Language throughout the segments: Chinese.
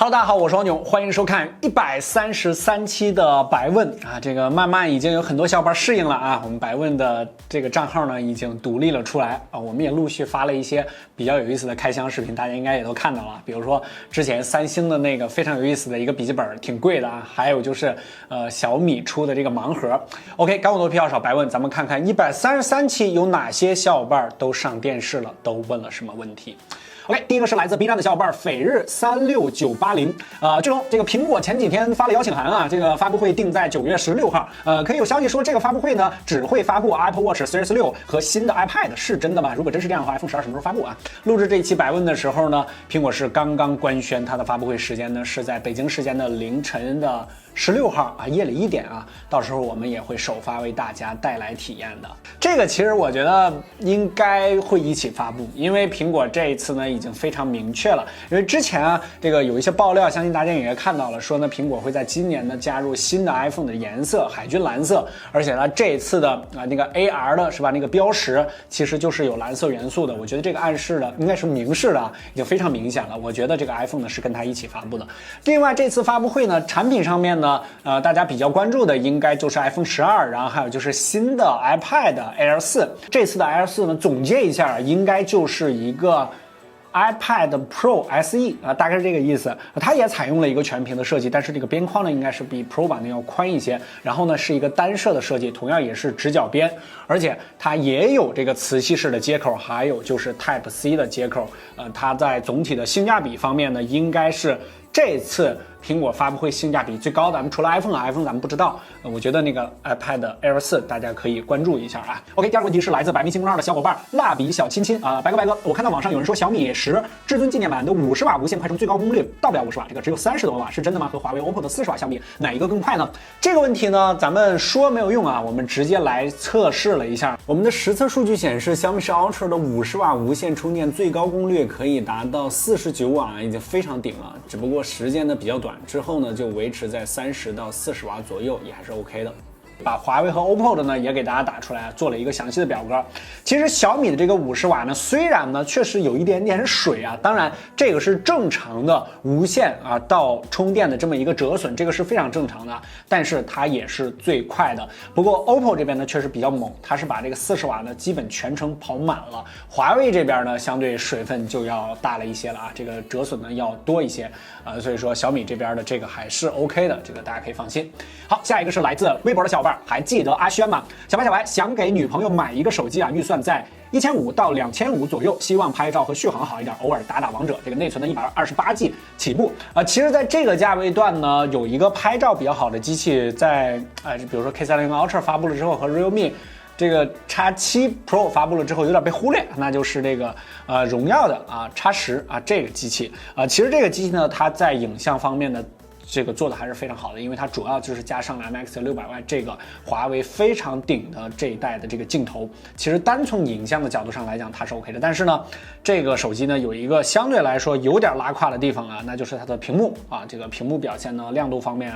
Hello， 大家好，我是王炯，欢迎收看133期的白问啊。这个慢慢已经有很多小伙伴适应了啊，我们白问的这个账号呢已经独立了出来啊。我们也陆续发了一些比较有意思的开箱视频，大家应该也都看到了。比如说之前三星的那个非常有意思的一个笔记本，挺贵的啊。还有就是小米出的这个盲盒。OK， 干货多，屁话少，白问，咱们看看133期有哪些小伙伴都上电视了，都问了什么问题。OK， 第一个是来自 B 站的小伙伴斐日36980，据说这个苹果前几天发了邀请函啊，这个发布会定在9月16号，可以有消息说这个发布会呢只会发布 Apple Watch Series 6和新的 iPad， 是真的吗？如果真是这样的话 ，iPhone 12什么时候发布啊？录制这一期白问的时候呢，苹果是刚刚官宣它的发布会时间呢是在北京时间的凌晨的16号啊，夜里1点啊，到时候我们也会首发为大家带来体验的。这个其实我觉得应该会一起发布，因为苹果这一次呢已经非常明确了。因为之前啊，这个有一些爆料，相信大家也看到了，说呢苹果会在今年呢加入新的 iPhone 的颜色海军蓝色，而且呢这一次的那个 AR 的是吧，那个标识其实就是有蓝色元素的。我觉得这个暗示的应该是明示的啊，已经非常明显了。我觉得这个 iPhone 呢是跟它一起发布的。另外这次发布会呢，产品上面呢，大家比较关注的应该就是 iPhone 12，然后还有就是新的 iPad Air 4。这次的 Air 4呢，总结一下，应该就是一个 iPad Pro SE 啊，大概是这个意思。它也采用了一个全屏的设计，但是这个边框呢，应该是比 Pro 版的要宽一些。然后呢，是一个单摄的设计，同样也是直角边，而且它也有这个磁吸式的接口，还有就是 Type C 的接口。它在总体的性价比方面呢，应该是这次苹果发布会性价比最高的。咱们除了 iPhone 咱们不知道。我觉得那个 iPad Air 4大家可以关注一下啊。OK， 第二个问题是来自白明星公众号的小伙伴蜡笔小亲亲啊，白哥，我看到网上有人说小米10至尊纪念版的50瓦无线快充最高功率到不了50瓦，这个只有30多瓦，是真的吗？和华为 OPPO 的40瓦相比，哪一个更快呢？这个问题呢，咱们说没有用啊，我们直接来测试了一下。我们的实测数据显示，小米10 Ultra 的50瓦无线充电最高功率可以达到49瓦，已经非常顶了。只不过时间呢比较短，之后呢就维持在30到40瓦左右，也还是 OK 的。把华为和 OPPO 的呢也给大家打出来，做了一个详细的表格。其实小米的这个50瓦呢，虽然呢确实有一点点水啊，当然这个是正常的无线啊到充电的这么一个折损，这个是非常正常的，但是它也是最快的。不过 OPPO 这边呢确实比较猛，它是把这个40瓦呢基本全程跑满了。华为这边呢相对水分就要大了一些了啊，这个折损呢要多一些所以说小米这边的这个还是 OK 的，这个大家可以放心。好，下一个是来自微博的小伙伴。还记得阿轩吗？小白想给女朋友买一个手机啊，预算在1500到2500左右，希望拍照和续航好一点，偶尔打打王者。这个内存的128G 起步其实在这个价位段呢，有一个拍照比较好的机器在比如说 K30 Ultra 发布了之后和 Realme这个 X7 Pro 发布了之后有点被忽略，那就是这个荣耀的X10这个机器其实这个机器呢，它在影像方面的这个做的还是非常好的，因为它主要就是加上了 MX 600万这个华为非常顶的这一代的这个镜头。其实单从影像的角度上来讲，它是 OK 的。但是呢，这个手机呢有一个相对来说有点拉胯的地方那就是它的屏幕这个屏幕表现呢亮度方面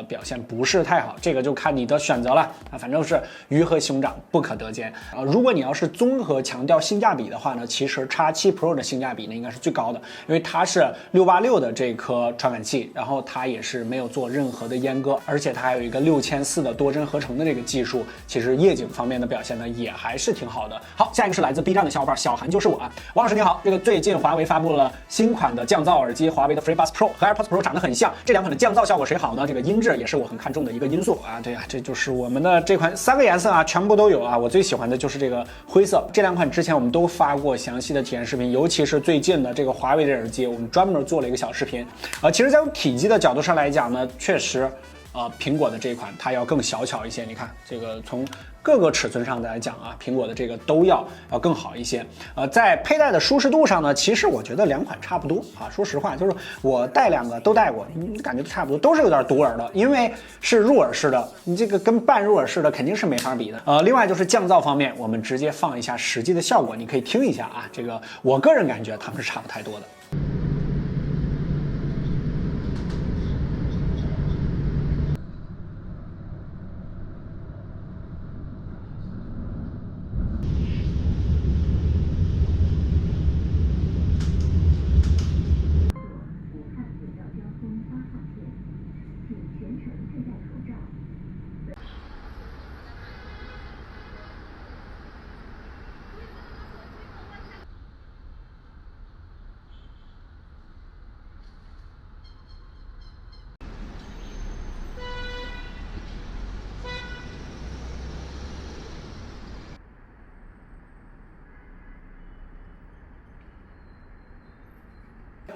表现不是太好，这个就看你的选择了反正是鱼和熊掌不可得兼如果你要是综合强调性价比的话呢，其实 X7 Pro 的性价比呢应该是最高的，因为它是686的这颗传感器，然后它也是没有做任何的阉割，而且它还有一个6400的多帧合成的这个技术，其实夜景方面的表现呢也还是挺好的。好，下一个是来自 B 站的小伙伴小韩就是我王老师你好，这个最近华为发布了新款的降噪耳机，华为的 FreeBuds Pro 和 AirPods Pro 长得很像，这两款的降噪效果谁好呢？这个音质也是我很看重的一个因素对这就是我们的这款3个颜色全部都有我最喜欢的就是这个灰色。这两款之前我们都发过详细的体验视频，尤其是最近的这个华为的耳机，我们专门做了一个小视频其实在体积的角度上来讲呢，确实苹果的这一款它要更小巧一些，你看这个从各个尺寸上来讲苹果的这个都要更好一些在佩戴的舒适度上呢，其实我觉得两款差不多说实话，就是我戴两个都戴过，感觉都差不多，都是有点堵耳的，因为是入耳式的，你这个跟半入耳式的肯定是没法比的另外就是降噪方面，我们直接放一下实际的效果，你可以听一下这个我个人感觉它们是差不太多的。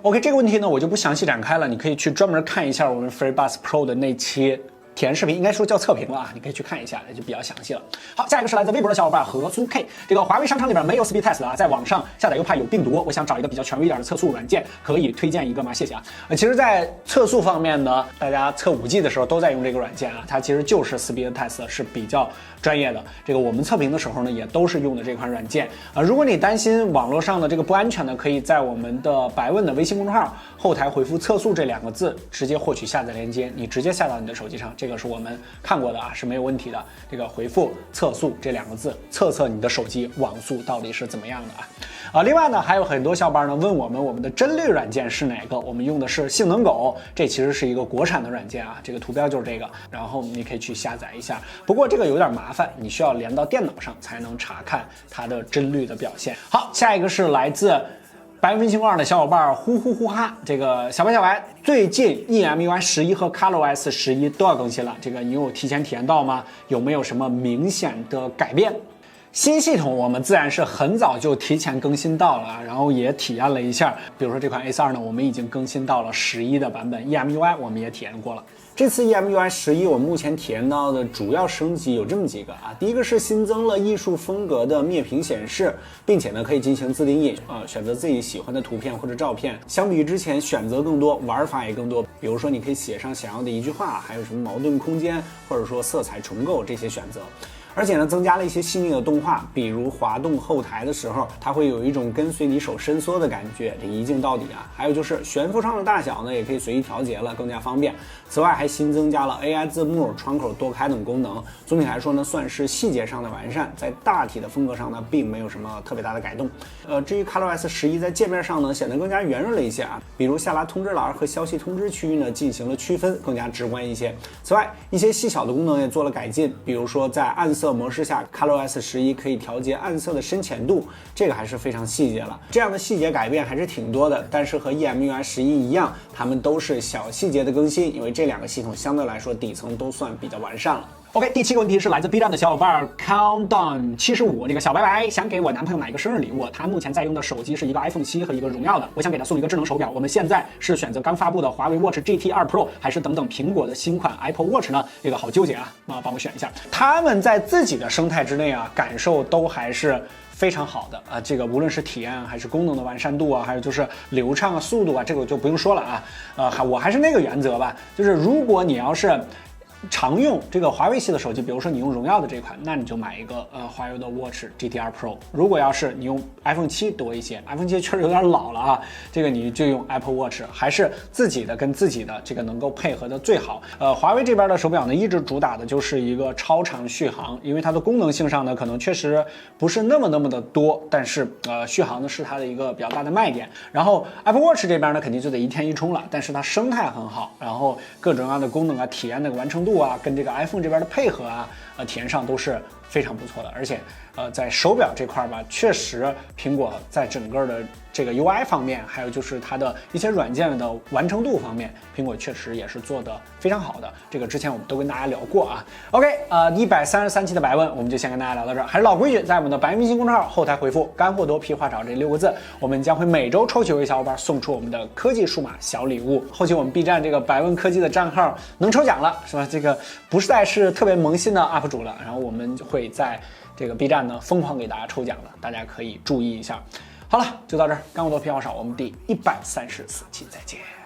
OK， 这个问题呢我就不详细展开了，你可以去专门看一下我们 FreeBuds Pro 的那期体验视频，应该说叫测评了啊，你可以去看一下，就比较详细了。好，下一个是来自微博的小伙伴何苏 K， 这个华为商城里边没有 Speed Test 啊，在网上下载又怕有病毒，我想找一个比较权威一点的测速软件，可以推荐一个吗？谢谢啊。其实，在测速方面呢，大家测5G 的时候都在用这个软件啊，它其实就是 Speed Test， 是比较专业的。这个我们测评的时候呢，也都是用的这款软件啊。如果你担心网络上的这个不安全呢，可以在我们的百问的微信公众号后台回复测速这2个字，直接获取下载链接，你直接下到你的手机上，这个是我们看过的啊，是没有问题的。这个回复测速这2个字，测测你的手机网速到底是怎么样的啊。另外呢，还有很多小伙伴呢问我们的帧率软件是哪个，我们用的是性能狗，这其实是一个国产的软件啊，这个图标就是这个，然后你可以去下载一下。不过这个有点麻烦，你需要连到电脑上才能查看它的帧率的表现。好，下一个是来自白文星2的小伙伴呼呼呼哈，这个小白，最近 EMUI 11和 ColorOS 11都要更新了，这个你有提前体验到吗？有没有什么明显的改变？新系统我们自然是很早就提前更新到了，然后也体验了一下，比如说这款 S2 呢，我们已经更新到了11的版本 ，EMUI 我们也体验过了。这次 EMUI 11我们目前体验到的主要升级有这么几个啊，第一个是新增了艺术风格的灭屏显示，并且呢可以进行自定义选择自己喜欢的图片或者照片，相比于之前选择更多，玩法也更多，比如说你可以写上想要的一句话，还有什么矛盾空间或者说色彩重构这些选择。而且呢，增加了一些细腻的动画，比如滑动后台的时候，它会有一种跟随你手伸缩的感觉，这一镜到底啊。还有就是悬浮窗的大小呢，也可以随意调节了，更加方便。此外，还新增加了 AI 字幕、窗口多开等功能。总体来说呢，算是细节上的完善，在大体的风格上呢，并没有什么特别大的改动。至于 ColorOS 11在界面上呢，显得更加圆润了一些啊，比如下拉通知栏和消息通知区域呢进行了区分，更加直观一些。此外，一些细小的功能也做了改进，比如说在暗色模式下 ，ColorOS 11可以调节暗色的深浅度，这个还是非常细节了。这样的细节改变还是挺多的，但是和 EMUI 11一样，它们都是小细节的更新，因为这2个系统相对来说底层都算比较完善了。OK， 第7个问题是来自 B 站的小伙伴 Countdown75， 这个小白想给我男朋友买一个生日礼物，他目前在用的手机是一个 iPhone 7和一个荣耀的，我想给他送一个智能手表。我们现在是选择刚发布的华为 Watch GT 2 Pro， 还是等等苹果的新款 Apple Watch 呢？这个好纠结啊，帮我选一下。他们在自己的生态之内啊，感受都还是非常好的啊，这个无论是体验还是功能的完善度啊，还有就是流畅啊、速度啊，这个我就不用说了啊。我还是那个原则吧，就是如果你要是常用这个华为系的手机，比如说你用荣耀的这款，那你就买一个华为的 Watch GT2 Pro。如果要是你用 iPhone 7多一些，iPhone 7确实有点老了啊，这个你就用 Apple Watch， 还是自己的跟自己的这个能够配合的最好。华为这边的手表呢，一直主打的就是一个超长续航，因为它的功能性上呢，可能确实不是那么的多，但是续航呢是它的一个比较大的卖点。然后 Apple Watch 这边呢，肯定就得1天1充了，但是它生态很好，然后各种各样的功能啊、体验那个完成度啊，跟这个 iPhone 这边的配合啊，体验上都是非常不错的。而且在手表这块吧，确实苹果在整个的这个 UI 方面，还有就是它的一些软件的完成度方面，苹果确实也是做的非常好的。这个之前我们都跟大家聊过啊。OK， 133期的百问我们就先跟大家聊到这儿。还是老规矩，在我们的白微信公众号后台回复“干货多屁话少”这6个字，我们将会每周抽取1位小伙伴送出我们的科技数码小礼物。后期我们 B 站这个百问科技的账号能抽奖了，是吧？这个不再是特别萌新的 UP 主了，然后我们会在这个 B 站呢疯狂给大家抽奖的，大家可以注意一下。好了，就到这儿，干货多屁话少，我们第134期再见。